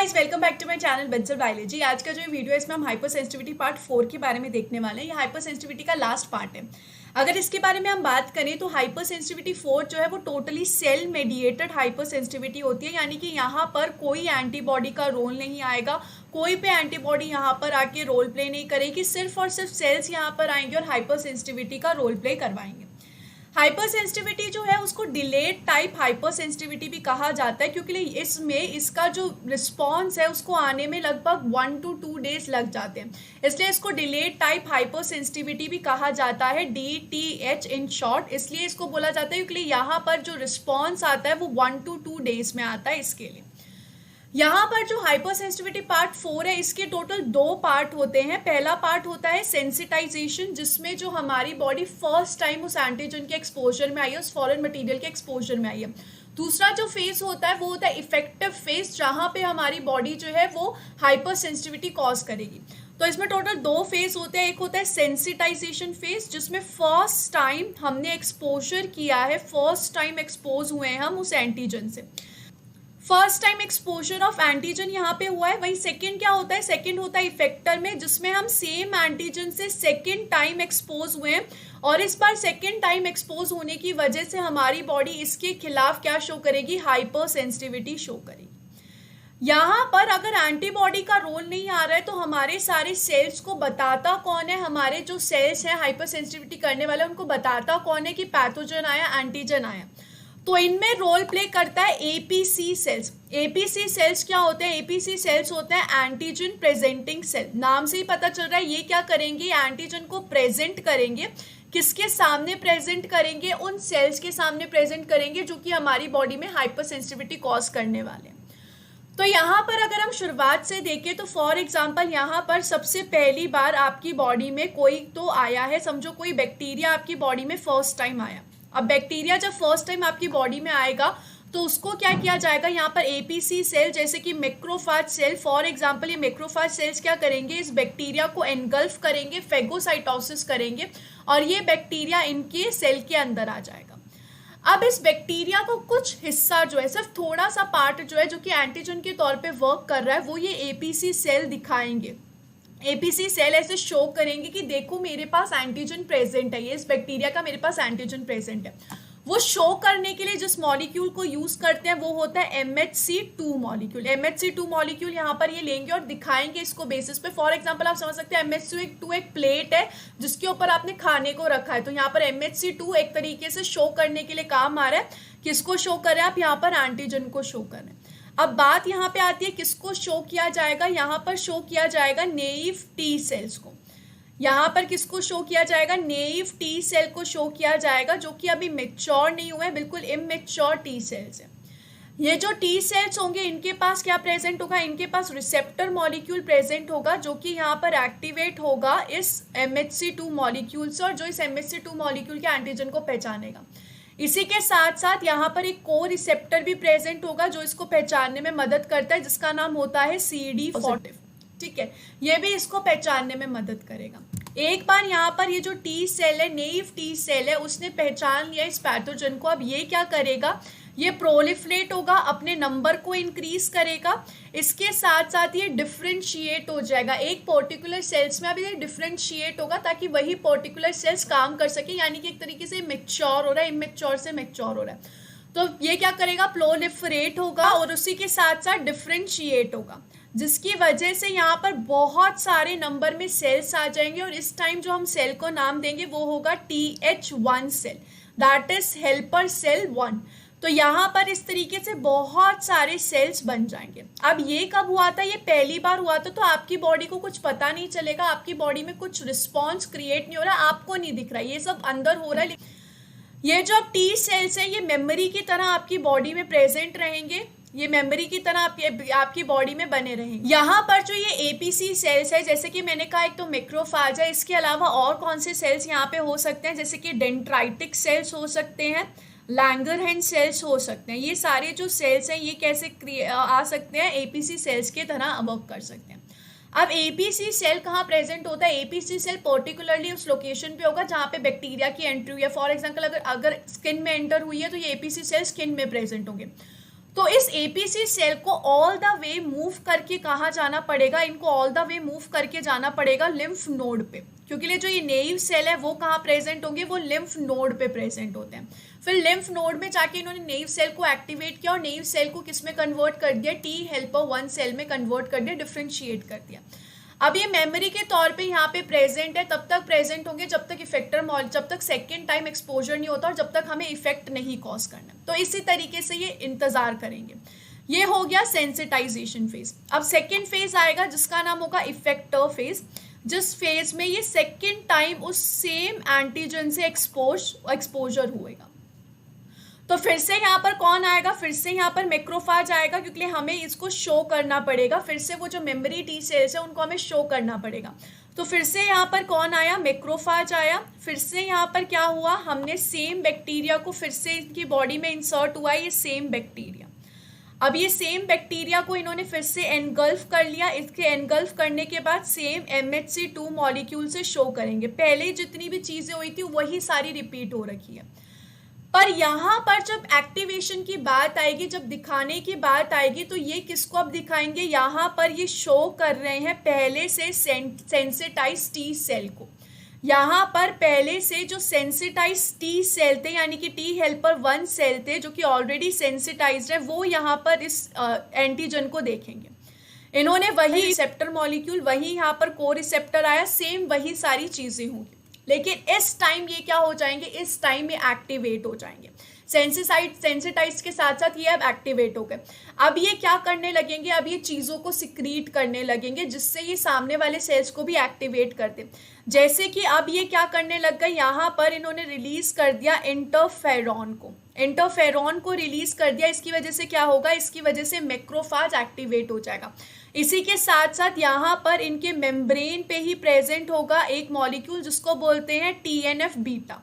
Guys, welcome back to my channel Bansal biology. आज का जो वीडियो है इसमें हम हाइपर सेंसिटिविटी पार्ट 4 के बारे में देखने वाले हैं। ये हाइपर सेंसिटिविटी का लास्ट पार्ट है। अगर इसके बारे में हम बात करें तो हाइपर सेंसिटिविटी 4 जो है वो totally cell mediated hypersensitivity होती है, यानी कि यहाँ पर कोई एंटीबॉडी का रोल नहीं आएगा, कोई भी एंटीबॉडी यहाँ पर आके रोल प्ले नहीं करेगी, सिर्फ और सिर्फ सेल्स यहाँ पर आएंगे और हाइपर सेंसिटिविटी का रोल प्ले करवाएंगे। हाइपर सेंसिटिविटी जो है उसको डिलेड टाइप हाइपर सेंसिटिविटी भी कहा जाता है, क्योंकि इसमें इसका जो रिस्पॉन्स है उसको आने में लगभग 1 to 2 डेज लग जाते हैं, इसलिए इसको डिलेड टाइप हाइपर सेंसिटिविटी भी कहा जाता है, DTH इन शॉर्ट। इसलिए इसको बोला जाता है क्योंकि यहाँ पर जो रिस्पॉन्स आता है वो 1 to 2 डेज में आता है। इसके लिए यहाँ पर जो हाइपर सेंसिटिविटी पार्ट 4 है इसके टोटल 2 पार्ट होते हैं। पहला पार्ट होता है सेंसिटाइजेशन, जिसमें जो हमारी बॉडी फर्स्ट टाइम उस एंटीजन के एक्सपोजर में आई है, उस फॉरेन मटेरियल के एक्सपोजर में आई है। दूसरा जो फेज होता है वो होता है इफेक्टिव फेज, जहाँ पे हमारी बॉडी जो है वो हाइपर सेंसिटिविटी कॉज करेगी। तो इसमें टोटल 2 फेज होते हैं। एक होता है सेंसिटाइजेशन फेज, जिसमें फर्स्ट टाइम हमने एक्सपोजर किया है, फर्स्ट टाइम एक्सपोज हुए हैं हम उस एंटीजन से, first time exposure of antigen यहाँ पे हुआ है। वही सेकंड क्या होता है, सेकंड होता है इफेक्टर में, जिसमें हम सेम एंटीजन से सेकंड टाइम एक्सपोज हुए हैं और इस बार सेकंड टाइम एक्सपोज होने की वजह से हमारी बॉडी इसके खिलाफ क्या शो करेगी, हाइपर सेंसिटिविटी शो करेगी। यहाँ पर अगर एंटीबॉडी का रोल नहीं आ रहा है तो हमारे सारे सेल्स को बताता कौन है, हमारे जो सेल्स हैं हाइपर सेंसिटिविटी करने वाले उनको बताता कौन है कि पैथोजन आया, एंटीजन आया। तो इनमें रोल प्ले करता है एपीसी सेल्स। एपीसी सेल्स क्या होते हैं, एपीसी सेल्स होते हैं एंटीजन प्रेजेंटिंग सेल। नाम से ही पता चल रहा है ये क्या करेंगे, एंटीजन को प्रेजेंट करेंगे। किसके सामने प्रेजेंट करेंगे, उन सेल्स के सामने प्रेजेंट करेंगे जो कि हमारी बॉडी में हाइपर सेंसिटिविटी कॉज करने वाले हैं। तो यहाँ पर अगर हम शुरुआत से देखें तो फॉर एग्जाम्पल यहाँ पर सबसे पहली बार आपकी बॉडी में कोई तो आया है, समझो कोई बैक्टीरिया आपकी बॉडी में फर्स्ट टाइम आया। अब बैक्टीरिया जब फर्स्ट टाइम आपकी बॉडी में आएगा तो उसको क्या किया जाएगा, यहाँ पर एपीसी सेल जैसे कि मैक्रोफेज सेल फॉर एग्जांपल, ये मैक्रोफेज सेल्स क्या करेंगे, इस बैक्टीरिया को एनगल्फ करेंगे, फेगोसाइटोसिस करेंगे और ये बैक्टीरिया इनके सेल के अंदर आ जाएगा। अब इस बैक्टीरिया को कुछ हिस्सा जो है, सिर्फ थोड़ा सा पार्ट जो है जो कि एंटीजन के तौर पे वर्क कर रहा है, वो ये एपीसी सेल दिखाएंगे। एपीसी सेल ऐसे शो करेंगे कि देखो मेरे पास एंटीजन प्रेजेंट है, ये इस बैक्टीरिया का मेरे पास एंटीजन प्रेजेंट है। वो शो करने के लिए जिस मॉलिक्यूल को यूज करते हैं वो होता है MHC2 मॉलिक्यूल। MHC2 मॉलिक्यूल यहाँ पर ये लेंगे और दिखाएंगे इसको बेसिस पे। फॉर एग्जांपल आप समझ सकते हैं MHC2 एक प्लेट है जिसके ऊपर आपने खाने को रखा है, तो यहाँ पर MHC2 एक तरीके से शो करने के लिए काम आ रहा है। किसको शो कर रहे हैं आप, यहाँ पर एंटीजन को शो कर रहे हैं। अब बात यहाँ पे आती है किसको शो किया जाएगा, यहाँ पर शो किया जाएगा नेइव टी सेल्स को। यहाँ पर किसको शो किया जाएगा, नेइव टी सेल को शो किया जाएगा, जो कि अभी मेच्योर नहीं हुए, बिल्कुल इमेच्योर टी सेल्स है। ये जो टी सेल्स होंगे इनके पास क्या प्रेजेंट होगा, इनके पास रिसेप्टर मॉलिक्यूल प्रेजेंट होगा जो कि यहाँ पर एक्टिवेट होगा इस MHC2 मॉलिक्यूल से और जो इस MHC2 मॉलिक्यूल के एंटीजन को पहचानेगा। इसी के साथ साथ यहाँ पर एक को रिसेप्टर भी प्रेजेंट होगा जो इसको पहचानने में मदद करता है, जिसका नाम होता है CD40। ठीक है, ये भी इसको पहचानने में मदद करेगा। एक बार यहाँ पर ये जो टी सेल है, नेइव टी सेल है, उसने पहचान लिया इस पैथोजन को। अब ये क्या करेगा, ये प्रोलिफरेट होगा, अपने नंबर को इंक्रीज करेगा, इसके साथ साथ ये डिफरेंशिएट हो जाएगा। एक पर्टिकुलर सेल्स में अभी ये डिफरेंशिएट होगा ताकि वही पर्टिकुलर सेल्स काम कर सके, यानी कि एक तरीके से मैच्योर हो रहा है, इमेच्योर से मैच्योर हो रहा है। तो ये क्या करेगा, प्रोलिफरेट होगा और उसी के साथ साथ डिफरेंशिएट होगा, जिसकी वजह से यहाँ पर बहुत सारे नंबर में सेल्स आ जाएंगे और इस टाइम जो हम सेल को नाम देंगे वो होगा TH1 cell, that is helper cell 1। तो यहाँ पर इस तरीके से बहुत सारे सेल्स बन जाएंगे। अब ये कब हुआ था, ये पहली बार हुआ था, तो आपकी बॉडी को कुछ पता नहीं चलेगा, आपकी बॉडी में कुछ रिस्पॉन्स क्रिएट नहीं हो रहा, आपको नहीं दिख रहा, ये सब अंदर हो रहा है। ये जो टी सेल्स है ये मेमोरी की तरह आपकी बॉडी में प्रेजेंट रहेंगे, ये मेमोरी की तरह आपकी बॉडी में बने रहेंगे। यहाँ पर जो ये एपीसी सेल्स है, जैसे कि मैंने कहा एक तो मैक्रोफेज है, इसके अलावा और कौन से सेल्स यहाँ पे हो सकते हैं, जैसे कि डेंड्राइटिक सेल्स हो सकते हैं, लैंगरहैंस सेल्स हो सकते हैं। ये सारे जो सेल्स हैं ये कैसे आ सकते हैं, एपीसी सेल्स के तरह वर्क कर सकते हैं। अब एपीसी सेल कहाँ प्रेजेंट होता है, एपीसी सेल पर्टिकुलरली उस लोकेशन पे होगा जहाँ पे बैक्टीरिया की एंट्री हुई है। फॉर एग्जांपल अगर स्किन में एंटर हुई है तो ये एपीसी सेल स्किन में प्रेजेंट होंगे। तो इस एपीसी सेल को ऑल द वे मूव करके कहाँ जाना पड़ेगा, इनको ऑल द वे मूव करके जाना पड़ेगा लिम्फ नोड पे, क्योंकि जो ये नेव सेल है वो कहाँ प्रेजेंट होंगे, वो लिम्फ नोड पे प्रेजेंट होते हैं। फिर लिम्फ नोड में जाके इन्होंने नेव सेल को एक्टिवेट किया और नेव सेल को किस में कन्वर्ट कर दिया, टी हेल्पर 1 सेल में कन्वर्ट कर दिया, डिफ्रेंशिएट कर दिया। अब ये मेमोरी के तौर पे यहाँ पे प्रेजेंट है, तब तक प्रेजेंट होंगे जब तक इफेक्टर जब तक सेकेंड टाइम एक्सपोजर नहीं होता और जब तक हमें इफेक्ट नहीं कॉज करना। तो इसी तरीके से ये इंतजार करेंगे। ये हो गया सेंसिटाइजेशन फेज। अब सेकेंड फेज आएगा जिसका नाम होगा इफेक्टर फेज, जिस फेज में ये सेकेंड टाइम उस सेम एंटीजन से एक्सपोजर हुएगा। तो फिर से यहाँ पर कौन आएगा, फिर से यहाँ पर मैक्रोफाज आएगा, क्योंकि हमें इसको शो करना पड़ेगा। फिर से वो जो मेमोरी टी सेल्स है उनको हमें शो करना पड़ेगा। तो फिर से यहाँ पर कौन आया, मैक्रोफाज आया। फिर से यहाँ पर क्या हुआ, हमने सेम बैक्टीरिया को फिर से इनकी बॉडी में इंसर्ट हुआ, ये सेम बैक्टीरिया। अब ये सेम बैक्टीरिया को इन्होंने फिर से एनगल्फ कर लिया। इसके एनगल्फ करने के बाद सेम MHC2 मॉलिक्यूल से शो करेंगे। पहले जितनी भी चीज़ें हुई थी वही सारी रिपीट हो रखी है। पर यहाँ पर जब एक्टिवेशन की बात आएगी, जब दिखाने की बात आएगी, तो ये किसको अब दिखाएंगे, यहाँ पर ये शो कर रहे हैं पहले से सेंसिटाइज टी सेल को। यहाँ पर पहले से जो सेंसिटाइज टी सेल थे, यानी कि टी हेल्पर 1 सेल थे जो कि ऑलरेडी सेंसिटाइज्ड है, वो यहाँ पर इस एंटीजन को देखेंगे। इन्होंने वही रिसेप्टर मॉलिक्यूल, वही यहाँ पर को रिसेप्टर आया, सेम वही सारी चीज़ें होंगी। लेकिन इस टाइम ये क्या हो जाएंगे, इस टाइम ये एक्टिवेट हो जाएंगे। सेंसिटाइज के साथ साथ ये अब एक्टिवेट हो गए। अब ये क्या करने लगेंगे, अब ये चीज़ों को सिक्रीट करने लगेंगे जिससे ये सामने वाले सेल्स को भी एक्टिवेट कर दे। जैसे कि अब ये क्या करने लग गए, यहाँ पर इन्होंने रिलीज कर दिया इंटरफेरॉन को। इंटरफेरॉन को रिलीज कर दिया। इसकी वजह से क्या होगा, इसकी वजह से मैक्रोफाज एक्टिवेट हो जाएगा। इसी के साथ साथ यहाँ पर इनके मेम्ब्रेन पे ही प्रेजेंट होगा एक मॉलिक्यूल जिसको बोलते हैं TNF बीटा।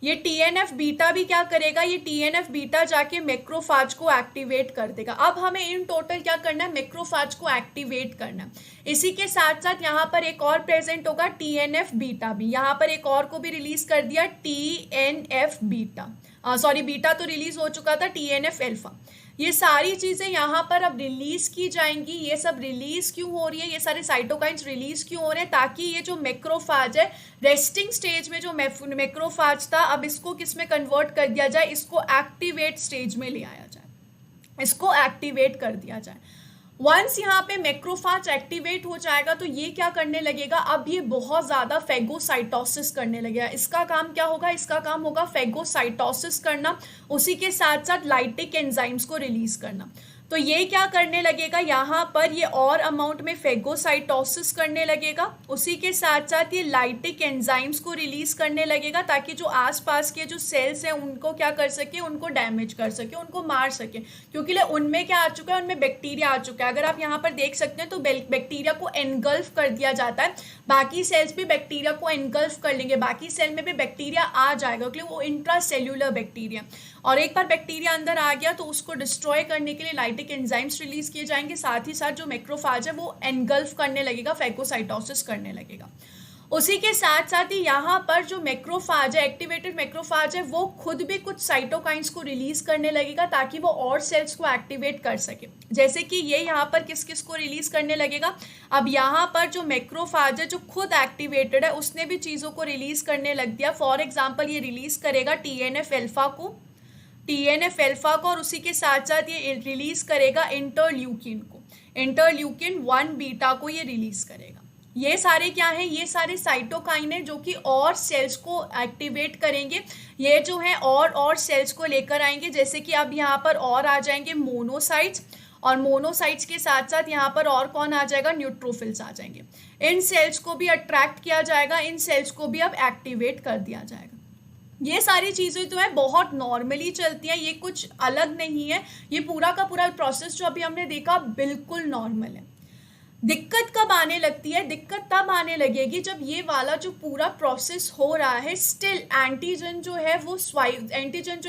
ये TNF बीटा भी क्या करेगा, ये TNF बीटा जाके मैक्रोफाज को एक्टिवेट कर देगा। अब हमें इन टोटल क्या करना है, मैक्रोफाज को एक्टिवेट करना। इसी के साथ साथ यहाँ पर एक और प्रेजेंट होगा TNF बीटा भी। यहाँ पर एक और को भी रिलीज कर दिया, TNF बीटा। बीटा तो रिलीज हो चुका था, TNF अल्फा। ये सारी चीज़ें यहाँ पर अब रिलीज की जाएंगी। ये सब रिलीज क्यों हो रही है, ये सारे साइटोकाइंस रिलीज क्यों हो रहे हैं, ताकि ये जो मैक्रोफाज है, रेस्टिंग स्टेज में जो मैक्रोफाज था, अब इसको किस में कन्वर्ट कर दिया जाए, इसको एक्टिवेट स्टेज में ले आया जाए, इसको एक्टिवेट कर दिया जाए। वंस यहाँ पे मैक्रोफाज एक्टिवेट हो जाएगा तो ये क्या करने लगेगा, अब ये बहुत ज़्यादा फेगोसाइटोसिस करने लगेगा। इसका काम क्या होगा, इसका काम होगा फेगोसाइटोसिस करना, उसी के साथ साथ लाइटिक एंजाइम्स को रिलीज करना। तो ये क्या करने लगेगा, यहाँ पर ये और अमाउंट में फेगोसाइटोसिस करने लगेगा, उसी के साथ साथ ये लाइटिक एंजाइम्स को रिलीज करने लगेगा, ताकि जो आसपास के जो सेल्स हैं उनको क्या कर सके, उनको डैमेज कर सके, उनको मार सके। क्योंकि उनमें क्या आ चुका है, उनमें बैक्टीरिया आ चुका है। अगर आप यहाँ पर देख सकते हैं तो बैक्टीरिया को एनगल्फ कर दिया जाता है। बाकी सेल्स भी बैक्टीरिया को एनगल्फ कर लेंगे, बाकी सेल में भी बैक्टीरिया आ जाएगा, क्योंकि वो इंट्रासेल्यूलर बैक्टीरिया। और एक बार बैक्टीरिया अंदर आ गया तो उसको डिस्ट्रॉय करने के लिए लाइटिक एंजाइम्स रिलीज किए जाएंगे। साथ ही साथ जो मैक्रोफाज है वो एनगल्फ करने लगेगा, फेगोसाइटोसिस करने लगेगा। उसी के साथ साथ ही यहाँ पर जो मैक्रोफाज है, एक्टिवेटेड मैक्रोफाज है, वो खुद भी कुछ साइटोकाइंस को रिलीज करने लगेगा ताकि वो और सेल्स को एक्टिवेट कर सके। जैसे कि ये यहाँ पर किस किस को रिलीज करने लगेगा, अब यहाँ पर जो मैक्रोफाज है जो खुद एक्टिवेटेड है उसने भी चीज़ों को रिलीज करने लग दिया। फॉर एग्जाम्पल ये रिलीज करेगा TNF अल्फा को, और उसी के साथ साथ ये रिलीज करेगा इंटरल्यूकिन को, इंटरल्यूकिन 1 बीटा को ये रिलीज करेगा। ये सारे क्या हैं, ये सारे साइटोकाइन है जो कि और सेल्स को एक्टिवेट करेंगे। ये जो है और सेल्स को लेकर आएंगे। जैसे कि अब यहाँ पर और आ जाएंगे मोनोसाइट्स, और मोनोसाइट्स के साथ साथ यहाँ पर और कौन आ जाएगा, न्यूट्रोफिल्स आ जाएंगे। इन सेल्स को भी अट्रैक्ट किया जाएगा, इन सेल्स को भी अब एक्टिवेट कर दिया जाएगा। ये सारी चीज़ें तो है बहुत नॉर्मली चलती हैं, ये कुछ अलग नहीं है। ये पूरा का पूरा प्रोसेस जो अभी हमने देखा बिल्कुल नॉर्मल है। दिक्कत कब आने लगती है, दिक्कत तब आने लगेगी जब ये वाला जो पूरा प्रोसेस हो रहा है, स्टिल एंटीजन जो है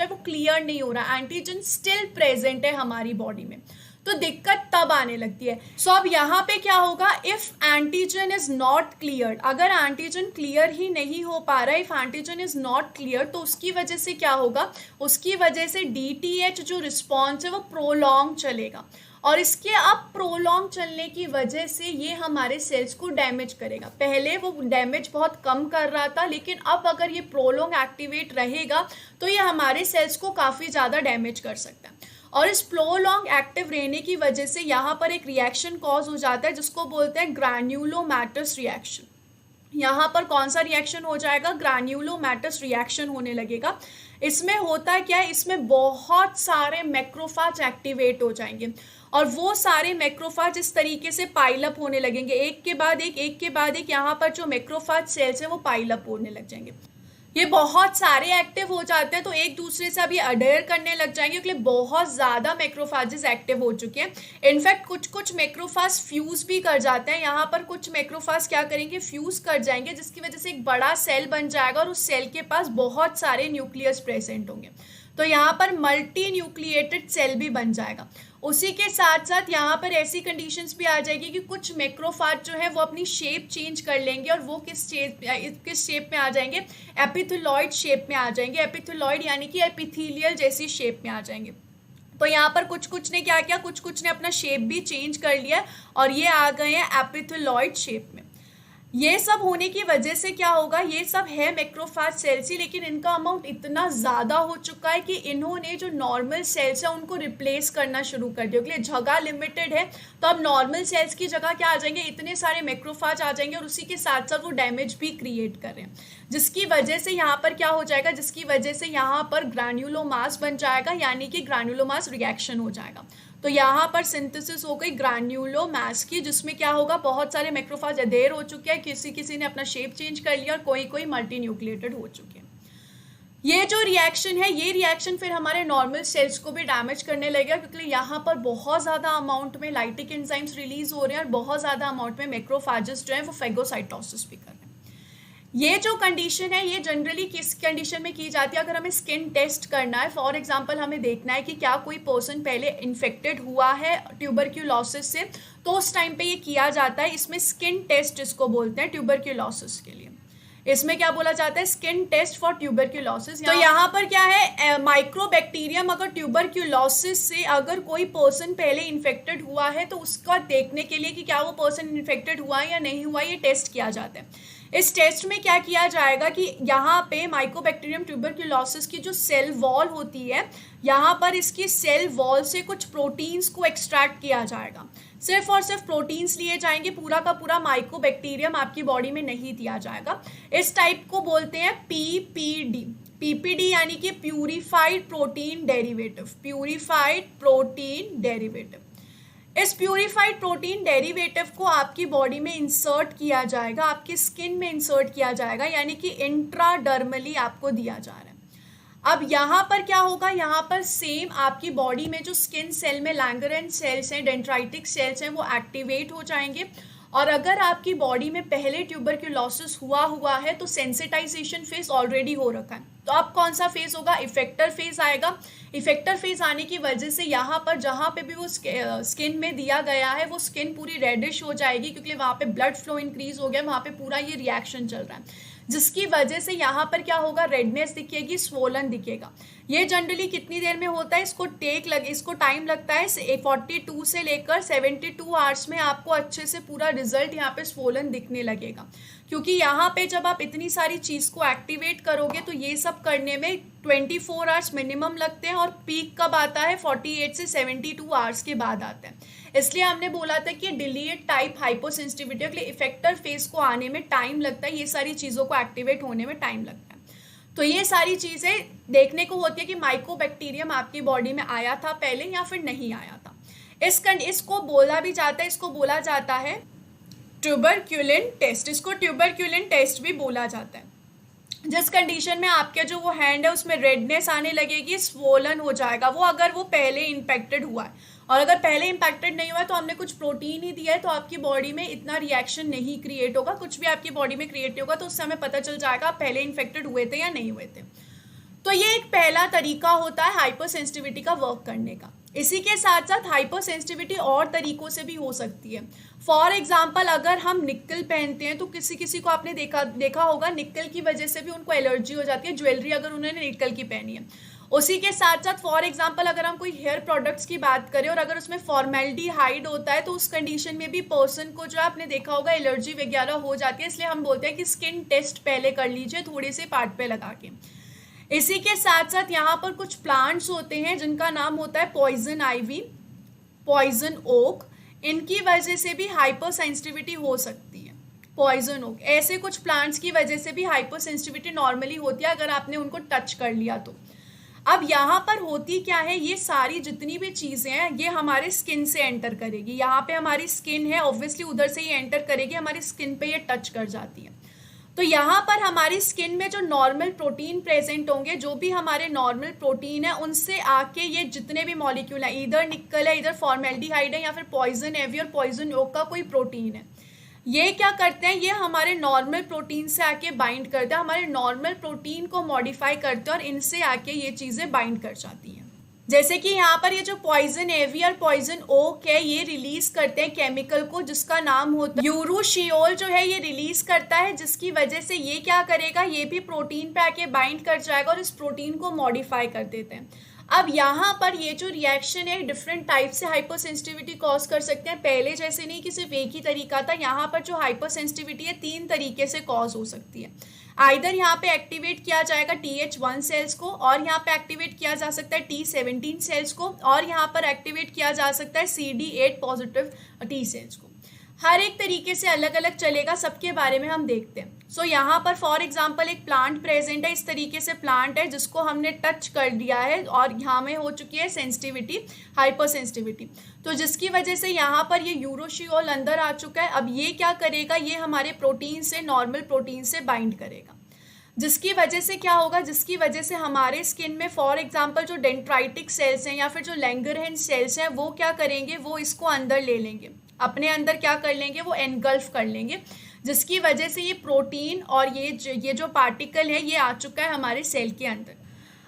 वो क्लियर नहीं हो रहा, एंटीजन स्टिल प्रेजेंट है हमारी बॉडी में। तो दिक्कत तब आने लगती है। सो अब यहाँ पे क्या होगा, if antigen is not clear, अगर एंटीजन क्लियर ही नहीं हो पा रहा है, if antigen is not clear, तो उसकी वजह से क्या होगा, उसकी वजह से DTH जो रिस्पॉन्स है वो प्रोलॉन्ग चलेगा, और इसके अब प्रोलॉन्ग चलने की वजह से ये हमारे सेल्स को डैमेज करेगा। पहले वो डैमेज बहुत कम कर रहा था, लेकिन अब अगर ये प्रोलॉन्ग एक्टिवेट रहेगा तो ये हमारे सेल्स को काफ़ी ज़्यादा डैमेज कर सकता है। और इस प्रोलॉन्ग एक्टिव रहने की वजह से यहाँ पर एक रिएक्शन कॉज हो जाता है जिसको बोलते हैं ग्रैन्युलोमैटस रिएक्शन। यहाँ पर कौन सा रिएक्शन हो जाएगा, ग्रैन्युलोमैटस रिएक्शन होने लगेगा। इसमें होता क्या है, इसमें बहुत सारे मैक्रोफाज एक्टिवेट हो जाएंगे, और वो सारे मैक्रोफाज इस तरीके से पाइल अप होने लगेंगे, एक के बाद एक, यहाँ पर जो मैक्रोफाज सेल्स है वो पाइल अप होने लग जाएंगे। ये बहुत सारे एक्टिव हो जाते हैं तो एक दूसरे से अब ये अडेयर करने लग जाएंगे, क्योंकि बहुत ज़्यादा मैक्रोफाजेस एक्टिव हो चुके हैं। इनफैक्ट कुछ मैक्रोफाज फ्यूज़ भी कर जाते हैं। यहाँ पर कुछ मैक्रोफाज क्या करेंगे, फ्यूज़ कर जाएंगे, जिसकी वजह से एक बड़ा सेल बन जाएगा और उस सेल के पास बहुत सारे न्यूक्लियस प्रेजेंट होंगे, तो यहाँ पर मल्टी न्यूक्लिएटेड सेल भी बन जाएगा। उसी के साथ साथ यहाँ पर ऐसी कंडीशंस भी आ जाएगी कि कुछ मैक्रोफाज जो है वो अपनी शेप चेंज कर लेंगे, और वो किस शेप में आ जाएंगे, एपिथेलॉइड शेप में आ जाएंगे। एपिथेलॉइड यानी कि एपिथेलियल जैसी शेप में आ जाएंगे। तो यहाँ पर कुछ ने क्या किया, कुछ ने अपना शेप भी चेंज कर लिया और ये आ गए हैं एपिथेलॉइड शेप में। ये सब होने की वजह से क्या होगा, ये सब है मैक्रोफेज सेल्स ही, लेकिन इनका अमाउंट इतना ज़्यादा हो चुका है कि इन्होंने जो नॉर्मल सेल्स है उनको रिप्लेस करना शुरू कर दिया, क्योंकि जगह लिमिटेड है। तो अब नॉर्मल सेल्स की जगह क्या आ जाएंगे, इतने सारे मैक्रोफेज आ जाएंगे, और उसी के साथ साथ वो डैमेज भी क्रिएट कर रहे हैं, जिसकी वजह से यहाँ पर क्या हो जाएगा, जिसकी वजह से यहाँ पर ग्रैन्युलोमास बन जाएगा, यानी कि ग्रैन्युलोमास रिएक्शन हो जाएगा। तो यहाँ पर सिंथेसिस हो गई ग्रैन्युलोमास की, जिसमें क्या होगा, बहुत सारे मैक्रोफेज अधेर हो चुके हैं, किसी ने अपना शेप चेंज कर लिया, और कोई मल्टी न्यूक्लिएटेड हो चुके हैं। ये जो रिएक्शन है, ये रिएक्शन फिर हमारे नॉर्मल सेल्स को भी डैमेज करने लगेगा, क्योंकि यहाँ पर बहुत ज़्यादा अमाउंट में लाइटिक एंजाइम्स रिलीज हो रहे हैं, और बहुत ज़्यादा अमाउंट में मैक्रोफेजेस जो है वो फेगोसाइटोसिस भी कर रहे हैं। ये जो कंडीशन है, ये जनरली किस कंडीशन में की जाती है, अगर हमें स्किन टेस्ट करना है, फॉर एग्जांपल हमें देखना है कि क्या कोई पर्सन पहले इन्फेक्टेड हुआ है ट्यूबरक्यूलोसिस से, तो उस टाइम पे ये किया जाता है। इसमें स्किन टेस्ट इसको बोलते हैं ट्यूबरक्यूलोसिस के लिए। इसमें क्या बोला जाता है, स्किन टेस्ट फॉर ट्यूबरक्यूलोसिस। तो यहाँ पर क्या है, माइक्रोबैक्टीरियम अगर ट्यूबरक्यूलोसिस से अगर कोई पर्सन पहले इन्फेक्टेड हुआ है, तो उसका देखने के लिए कि क्या वो पर्सन इन्फेक्टेड हुआ है या नहीं हुआ, ये टेस्ट किया जाता है। इस टेस्ट में क्या किया जाएगा कि यहाँ पे माइकोबैक्टीरियम ट्यूबरक्यूलोसिस की जो सेल वॉल होती है, यहाँ पर इसकी सेल वॉल से कुछ प्रोटीन्स को एक्सट्रैक्ट किया जाएगा। सिर्फ और सिर्फ प्रोटीन्स लिए जाएंगे, पूरा का पूरा माइकोबैक्टीरियम आपकी बॉडी में नहीं दिया जाएगा। इस टाइप को बोलते हैं PPD। PPD यानी कि purified protein derivative, purified protein derivative. इस प्यूरिफाइड प्रोटीन डेरिवेटिव को आपकी बॉडी में इंसर्ट किया जाएगा, आपकी स्किन में इंसर्ट किया जाएगा, यानी कि इंट्राडर्मली आपको दिया जा रहा है। अब यहाँ पर क्या होगा, यहाँ पर सेम आपकी बॉडी में जो स्किन सेल में लैंगरेंज सेल्स हैं, डेंड्राइटिक सेल्स हैं, वो एक्टिवेट हो जाएंगे। और अगर आपकी बॉडी में पहले ट्यूबरक्यूलोसिस हुआ है तो सेंसिटाइजेशन फेज ऑलरेडी हो रखा है, तो अब कौन सा फेज होगा, इफेक्टर फेज आएगा। इफेक्टर फेज आने की वजह से यहाँ पर जहाँ पे भी वो स्किन में दिया गया है, वो स्किन पूरी रेडिश हो जाएगी, क्योंकि वहाँ पे ब्लड फ्लो इंक्रीज हो गया, वहाँ पे पूरा ये रिएक्शन चल रहा है, जिसकी वजह से यहाँ पर क्या होगा, रेडनेस दिखेगी, स्वोलन दिखेगा। ये जनरली कितनी देर में होता है, इसको टाइम लगता है 42 से लेकर 72 आवर्स में आपको अच्छे से पूरा रिजल्ट यहाँ पे स्वोलन दिखने लगेगा। क्योंकि यहाँ पे जब आप इतनी सारी चीज़ को एक्टिवेट करोगे तो ये सब करने में 24 आवर्स मिनिमम लगते हैं, और पीक कब आता है, 48 से 72 आवर्स के बाद आता है। इसलिए हमने बोला था कि डिलीट टाइप हाइपोसेंसिटिविटी के लिए इफेक्टर फेज को आने में टाइम लगता है, ये सारी चीज़ों को एक्टिवेट होने में टाइम लगता है। तो ये सारी चीज़ें देखने को होती है कि माइकोबैक्टीरियम आपकी बॉडी में आया था पहले या फिर नहीं आया था। इसको बोला भी जाता है, इसको बोला जाता है ट्यूबरक्यूलिन टेस्ट। इसको ट्यूबरक्यूलिन टेस्ट भी बोला जाता है। जिस कंडीशन में आपके जो वो हैंड है उसमें रेडनेस आने लगेगी, स्वोलन हो जाएगा, वो अगर वो पहले इन्फेक्टेड हुआ है। और अगर पहले इम्पैक्टेड नहीं हुआ है तो हमने कुछ प्रोटीन ही दिया है, तो आपकी बॉडी में इतना रिएक्शन नहीं क्रिएट होगा। कुछ भी आपकी बॉडी में क्रिएट होगा तो उससे हमें पता चल जाएगा आप पहले इन्फेक्टेड हुए थे या नहीं हुए थे। तो ये एक पहला तरीका होता है हाइपर सेंसिटिविटी का वर्क करने का। इसी के साथ साथ हाइपर सेंसिटिविटी और तरीकों से भी हो सकती है। फॉर एग्जाम्पल अगर हम निक्कल पहनते हैं तो किसी किसी को आपने देखा होगा निक्कल की वजह से भी उनको एलर्जी हो जाती है, ज्वेलरी अगर उन्होंने निक्कल की पहनी है। उसी के साथ साथ फॉर एग्जाम्पल अगर हम कोई हेयर प्रोडक्ट्स की बात करें और अगर उसमें फॉर्मेल्डिहाइड होता है तो उस कंडीशन में भी पर्सन को जो आपने देखा होगा एलर्जी वगैरह हो जाती है। इसलिए हम बोलते हैं कि स्किन टेस्ट पहले कर लीजिए थोड़े से पार्ट पे लगा के। इसी के साथ साथ यहाँ पर कुछ प्लांट्स होते हैं जिनका नाम होता है पॉइजन आइवी, पॉइजन ओक। इनकी वजह से भी हाइपर सेंसिटिविटी हो सकती है। पॉइजन ओक, ऐसे कुछ प्लांट्स की वजह से भी हाइपर सेंसिटिविटी नॉर्मली होती है अगर आपने उनको टच कर लिया तो। अब यहाँ पर होती क्या है, ये सारी जितनी भी चीज़ें हैं ये हमारे स्किन से एंटर करेगी। यहाँ पे हमारी स्किन है, ऑब्वियसली उधर से ही एंटर करेगी, हमारी स्किन पे ये टच कर जाती है। तो यहाँ पर हमारी स्किन में जो नॉर्मल प्रोटीन प्रेजेंट होंगे, जो भी हमारे नॉर्मल प्रोटीन है उनसे आके ये जितने भी मॉलिक्यूल है, इधर निक्कल है, इधर फॉर्मेल्डिहाइड है या फिर पॉइजन एवी और पॉइजन ओक का कोई प्रोटीन है, ये क्या करते हैं, ये हमारे नॉर्मल प्रोटीन से आके बाइंड करते हैं, हमारे नॉर्मल प्रोटीन को मॉडिफाई करते हैं और इनसे आके ये चीज़ें बाइंड कर जाती हैं। जैसे कि यहाँ पर ये जो पॉइजन एवी और पॉइजन ओक है ये रिलीज करते हैं केमिकल को जिसका नाम होता है यूरोशियोल, जो है ये रिलीज करता है, जिसकी वजह से ये क्या करेगा, ये भी प्रोटीन पे आके बाइंड कर जाएगा और इस प्रोटीन को मॉडिफाई कर देते हैं। अब यहाँ पर ये जो रिएक्शन है डिफरेंट टाइप से हाइपर सेंसिटिविटी कॉज कर सकते हैं। पहले जैसे नहीं कि सिर्फ एक ही तरीका था, यहाँ पर जो हाइपर सेंसिटिविटी है 3 तरीके से कॉज हो सकती है। आइदर यहाँ पे एक्टिवेट किया जाएगा TH1 सेल्स को, और यहाँ पे एक्टिवेट किया जा सकता है T17 सेल्स को, और यहाँ पर एक्टिवेट किया जा सकता है CD8 पॉजिटिव T सेल्स को। हर एक तरीके से अलग अलग चलेगा, सबके बारे में हम देखते हैं। सो यहाँ पर फॉर एग्जांपल एक प्लांट प्रेजेंट है, इस तरीके से प्लांट है जिसको हमने टच कर दिया है और यहाँ में हो चुकी है सेंसिटिविटी, हाइपर सेंसिटिविटी, तो जिसकी वजह से यहाँ पर ये यूरोशियोल अंदर आ चुका है। अब ये क्या करेगा, ये हमारे प्रोटीन से, नॉर्मल प्रोटीन से बाइंड करेगा, जिसकी वजह से क्या होगा, जिसकी वजह से हमारे स्किन में फॉर एग्जांपल जो डेंड्राइटिक सेल्स हैं या फिर जो लैंगरहैंस सेल्स हैं वो क्या करेंगे, वो इसको अंदर ले लेंगे, अपने अंदर क्या कर लेंगे, वो एनगल्फ कर लेंगे, जिसकी वजह से ये प्रोटीन और ये जो पार्टिकल है ये आ चुका है हमारे सेल के अंदर।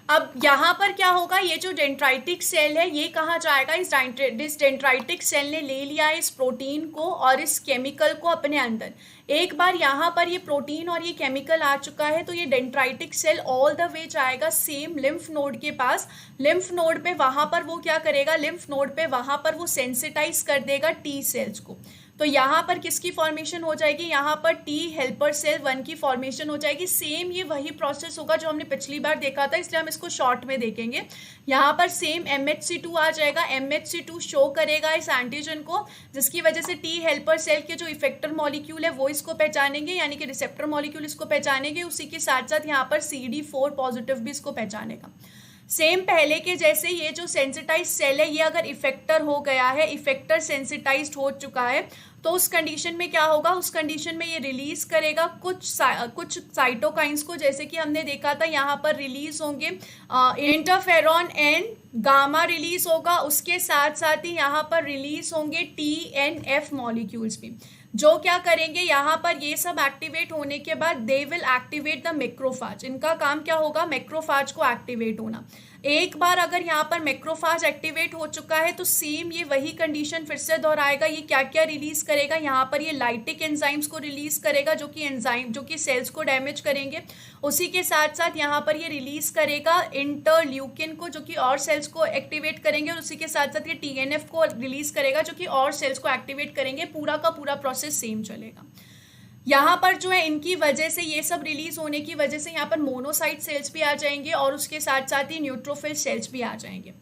अब यहाँ पर क्या होगा, ये जो डेंड्राइटिक सेल है ये कहाँ जाएगा, इस डेंड्राइटिक सेल ने ले लिया है इस प्रोटीन को और इस केमिकल को अपने अंदर। एक बार यहाँ पर ये प्रोटीन और ये केमिकल आ चुका है तो ये dendritic cell all the way जाएगा सेम लिम्फ नोड के पास। लिम्फ नोड पे वहाँ पर वो क्या करेगा, लिम्फ नोड पे वहाँ पर वो सेंसिटाइज कर देगा T सेल्स को। तो यहाँ पर किसकी फॉर्मेशन हो जाएगी, यहाँ पर T हेल्पर सेल 1 की फॉर्मेशन हो जाएगी। सेम ये वही प्रोसेस होगा जो हमने पिछली बार देखा था, इसलिए हम इसको शॉर्ट में देखेंगे। यहाँ पर सेम MHC2 आ जाएगा, MHC2 शो करेगा इस एंटीजन को, जिसकी वजह से T हेल्पर सेल के जो इफेक्टर मॉलिक्यूल है वो इसको पहचानेंगे, यानी कि रिसेप्टर मॉलिक्यूल इसको पहचानेंगे। उसी के साथ साथ यहाँ पर CD4 पॉजिटिव भी इसको पहचानेगा। सेम पहले के जैसे ये जो सेंसिटाइज सेल है ये अगर इफेक्टर हो गया है, इफेक्टर सेंसिटाइज्ड हो चुका है, तो उस कंडीशन में क्या होगा, उस कंडीशन में ये रिलीज करेगा कुछ साइटोकाइंस को, जैसे कि हमने देखा था यहाँ पर रिलीज होंगे इंटरफेरॉन एंड गामा रिलीज होगा, उसके साथ साथ ही यहाँ पर रिलीज होंगे TNF मॉलिक्यूल्स भी, जो क्या करेंगे, यहाँ पर ये सब एक्टिवेट होने के बाद they will activate the macrophage. इनका काम क्या होगा, मैक्रोफाज को एक्टिवेट होना। एक बार अगर यहाँ पर मैक्रोफाज एक्टिवेट हो चुका है तो सेम ये वही कंडीशन फिर से दोहराएगा। ये क्या क्या रिलीज करेगा, यहाँ पर ये लाइटिक एंजाइम्स को रिलीज करेगा जो कि सेल्स को डैमेज करेंगे। उसी के साथ साथ यहाँ पर ये रिलीज करेगा इंटरल्यूकिन को, जो कि और सेल्स को एक्टिवेट करेंगे, और उसी के साथ साथ ये TNF को रिलीज करेगा जो कि और सेल्स को एक्टिवेट करेंगे। पूरा का पूरा प्रोसेस सेम चलेगा। यहाँ पर जो है इनकी वजह से, ये सब रिलीज होने की वजह से यहाँ पर मोनोसाइट सेल्स भी आ जाएंगे और उसके साथ साथ ही न्यूट्रोफिल सेल्स भी आ जाएंगे।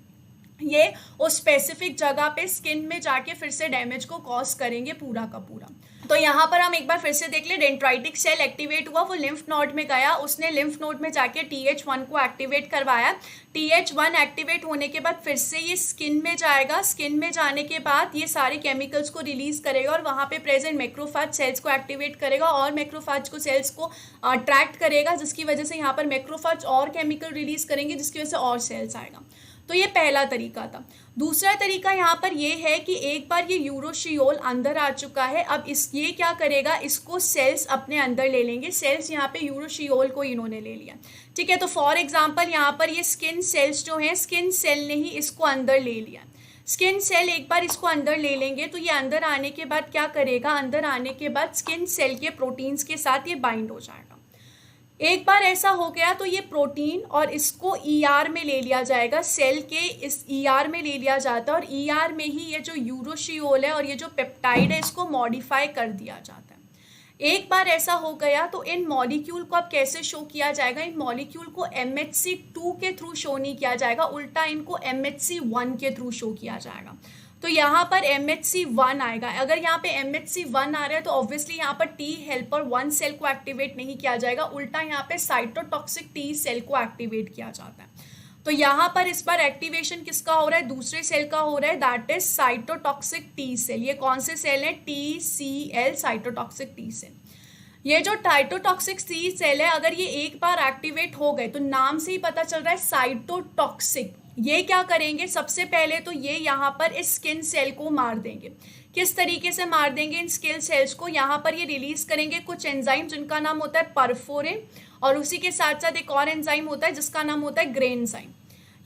ये उस स्पेसिफिक जगह पे स्किन में जाके फिर से डैमेज को कॉज करेंगे पूरा का पूरा। तो यहाँ पर हम एक बार फिर से देख ले, डेंड्राइटिक सेल एक्टिवेट हुआ, वो लिम्फ नोड में गया, उसने लिम्फ नोड में जाके TH1 को एक्टिवेट करवाया। TH1 एक्टिवेट होने के बाद फिर से ये स्किन में जाएगा, स्किन में जाने के बाद ये सारे केमिकल्स को रिलीज करेगा और वहाँ पे प्रेजेंट मैक्रोफाज सेल्स को एक्टिवेट करेगा और मैक्रोफाज को सेल्स को अट्रैक्ट करेगा, जिसकी वजह से यहाँ पर मैक्रोफाज और केमिकल रिलीज करेंगे, जिसकी वजह से और सेल्स आएगा। तो ये पहला तरीका था। दूसरा तरीका यहाँ पर ये है कि एक बार ये यूरोशियोल अंदर आ चुका है, अब ये क्या करेगा, इसको सेल्स अपने अंदर ले लेंगे। सेल्स यहाँ पे यूरोशियोल को इन्होंने ले लिया, ठीक है। तो फॉर एग्जांपल यहाँ पर ये स्किन सेल्स जो हैं, स्किन सेल ने ही इसको अंदर ले लिया। स्किन सेल एक बार इसको अंदर ले लेंगे तो ये अंदर आने के बाद क्या करेगा, अंदर आने के बाद स्किन सेल के प्रोटीन्स के साथ ये बाइंड हो जाएगा। एक बार ऐसा हो गया तो ये प्रोटीन और इसको ईआर में ले लिया जाएगा, सेल के इस ईआर में ले लिया जाता है और ईआर में ही ये जो यूरोशियोल है और ये जो पेप्टाइड है इसको मॉडिफाई कर दिया जाता है। एक बार ऐसा हो गया तो इन मॉलिक्यूल को अब कैसे शो किया जाएगा, इन मॉलिक्यूल को MHC2 के थ्रू शो नहीं किया जाएगा, उल्टा इनको MHC1 के थ्रू शो किया जाएगा। तो यहाँ पर MHC1 आएगा। अगर यहाँ पे MHC1 आ रहा है तो ऑब्वियसली यहाँ पर टी हेल्पर 1 सेल को एक्टिवेट नहीं किया जाएगा, उल्टा यहाँ पे साइटोटॉक्सिक टी सेल को एक्टिवेट किया जाता है। तो यहाँ पर इस बार एक्टिवेशन किसका हो रहा है, दूसरे सेल का हो रहा है, that is cytotoxic T cell. ये कौन से सेल है, TCL साइटोटॉक्सिक टी सेल। ये जो साइटोटॉक्सिक टी सेल है अगर ये एक बार एक्टिवेट हो गए तो नाम से ही पता चल रहा है साइटोटॉक्सिक। ये क्या करेंगे, सबसे पहले तो ये यहाँ पर इस स्किन सेल को मार देंगे। किस तरीके से मार देंगे इन स्किन सेल्स को, यहाँ पर ये रिलीज करेंगे कुछ एंजाइम जिनका नाम होता है परफोरिन और उसी के साथ साथ एक और एंजाइम होता है जिसका नाम होता है ग्रेनजाइम।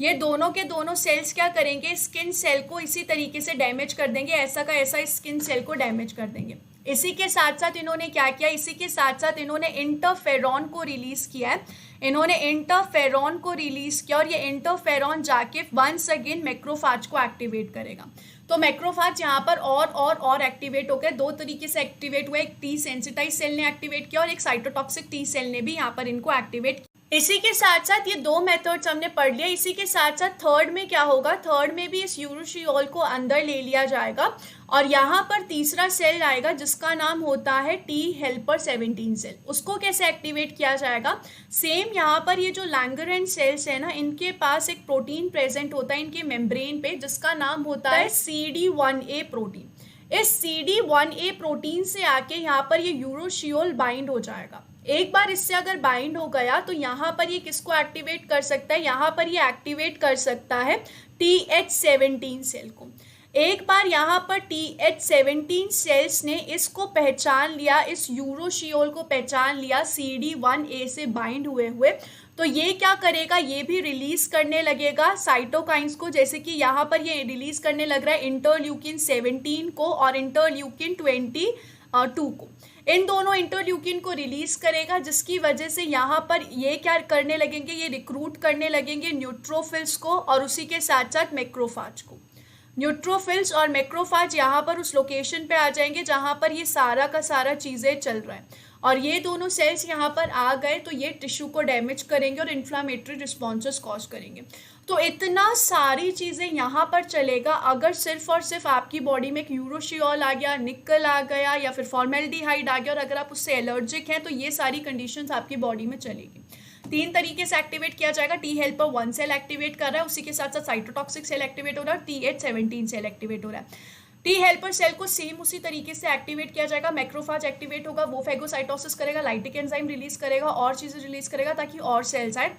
ये दोनों के दोनों सेल्स क्या करेंगे, स्किन सेल को इसी तरीके से डैमेज कर देंगे, ऐसा का ऐसा स्किन सेल को डैमेज कर देंगे। इसी के साथ साथ इन्होंने क्या किया, इसी के साथ साथ इन्होंने इंटरफेरॉन को रिलीज किया है। इन्होंने इंटरफेरॉन को रिलीज किया और ये इंटरफेरॉन जाके वंस अगेन मैक्रोफाज को एक्टिवेट करेगा। तो मैक्रोफाज यहाँ पर और एक्टिवेट हो गए, दो तरीके से एक्टिवेट हुए, एक टी सेंसिटाइज सेल ने एक्टिवेट किया और एक साइटोटॉक्सिक टी सेल ने भी यहाँ पर इनको एक्टिवेट किया। इसी के साथ साथ ये दो मेथड्स हमने पढ़ लिया। इसी के साथ साथ थर्ड में क्या होगा, थर्ड में भी इस यूरोशियोल को अंदर ले लिया जाएगा और यहाँ पर तीसरा सेल आएगा जिसका नाम होता है टी हेल्पर 17 सेल। उसको कैसे एक्टिवेट किया जाएगा, सेम यहाँ पर ये जो लैंगरहैंस सेल्स है ना, इनके पास एक प्रोटीन प्रेजेंट होता है इनके मेम्ब्रेन पे जिसका नाम होता है CD1A प्रोटीन। इस CD1A प्रोटीन से आके यहाँ पर ये यूरोशियोल बाइंड हो जाएगा। एक बार इससे अगर बाइंड हो गया तो यहाँ पर ये किसको एक्टिवेट कर सकता है, यहाँ पर ये एक्टिवेट कर सकता है TH17 सेल को। एक बार यहाँ पर TH17 सेल्स ने इसको पहचान लिया, इस यूरोशियोल को पहचान लिया CD1A से बाइंड हुए तो ये क्या करेगा, ये भी रिलीज करने लगेगा साइटोकाइंस को, जैसे कि यहाँ पर ये रिलीज करने लग रहा है इंटरल्यूकिन 17 को और इंटरल्यूकिन 22 को। इन दोनों इंटरल्यूकिन को रिलीज करेगा जिसकी वजह से यहाँ पर ये क्या करने लगेंगे, ये रिक्रूट करने लगेंगे न्यूट्रोफिल्स को और उसी के साथ साथ मैक्रोफाज को। न्यूट्रोफिल्स और मैक्रोफाज यहाँ पर उस लोकेशन पे आ जाएंगे जहाँ पर ये सारा का सारा चीज़ें चल रहा है और ये दोनों सेल्स यहाँ पर आ गए तो ये टिश्यू को डैमेज करेंगे और इन्फ्लामेटरी रिस्पॉन्सेस कॉज करेंगे। तो इतना सारी चीज़ें यहाँ पर चलेगा अगर सिर्फ और सिर्फ आपकी बॉडी में एक यूरोशियोल आ गया, निकल आ गया या फिर फॉर्मेल्डिहाइड आ गया और अगर आप उससे एलर्जिक हैं तो ये सारी कंडीशंस आपकी बॉडी में चलेगी। तीन तरीके से एक्टिवेट किया जाएगा, टी हेल्पर 1 सेल एक्टिवेट कर रहा है, उसी के साथ साथ साइटोटॉक्सिक सेल एक्टिवेट हो रहा है, TH17 सेल एक्टिवेट हो रहा है। टी हेल्पर सेल को सेम उसी तरीके से एक्टिवेट किया जाएगा, मैक्रोफाज एक्टिवेट होगा, वो फेगोसाइटोसिस करेगा, लाइटिक एंजाइम रिलीज करेगा और चीज़ें रिलीज करेगा ताकि और सेल्स आए।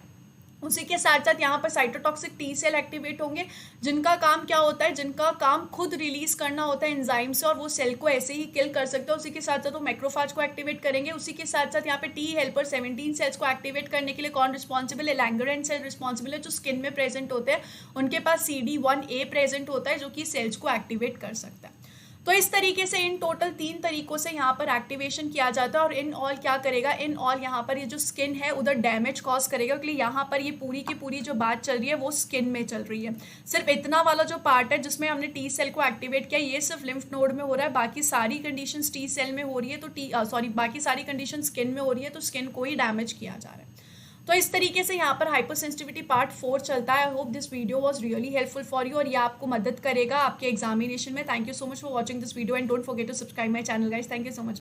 उसी के साथ साथ यहाँ पर साइटोटॉक्सिक टी सेल एक्टिवेट होंगे जिनका काम क्या होता है, जिनका काम खुद रिलीज करना होता है एंजाइम से और वो सेल को ऐसे ही किल कर सकते हैं। उसी के साथ साथ वो मैक्रोफाज को एक्टिवेट करेंगे। उसी के साथ साथ यहाँ पे टी हेल्पर 17 सेल्स को एक्टिवेट करने के लिए कौन रिस्पॉन्सिबल है, लैंगरहैंस सेल रिस्पॉन्सिबल है जो स्किन में प्रेजेंट होते हैं, उनके पास CD1A प्रेजेंट होता है जो कि सेल्स को एक्टिवेट कर सकता है। तो इस तरीके से इन टोटल 3 तरीकों से यहाँ पर एक्टिवेशन किया जाता है और इन ऑल क्या करेगा, इन ऑल यहाँ पर ये जो स्किन है उधर डैमेज कॉज करेगा क्योंकि यहाँ पर ये पूरी की पूरी जो बात चल रही है वो स्किन में चल रही है। सिर्फ इतना वाला जो पार्ट है जिसमें हमने टी सेल को एक्टिवेट किया ये सिर्फ लिम्फ नोड में हो रहा है, बाकी सारी कंडीशन टी सेल में हो रही है तो बाकी सारी कंडीशन स्किन में हो रही है तो स्किन को ही डैमेज किया जा रहा है। तो इस तरीके से यहाँ पर हाइपर सेंसिटिविटी पार्ट 4 चलता है। I hope this video was really helpful for you और ये आपको मदद करेगा आपके एग्जामिनेशन में। Thank you so much for watching this video and don't forget to subscribe my channel guys. Thank you so much.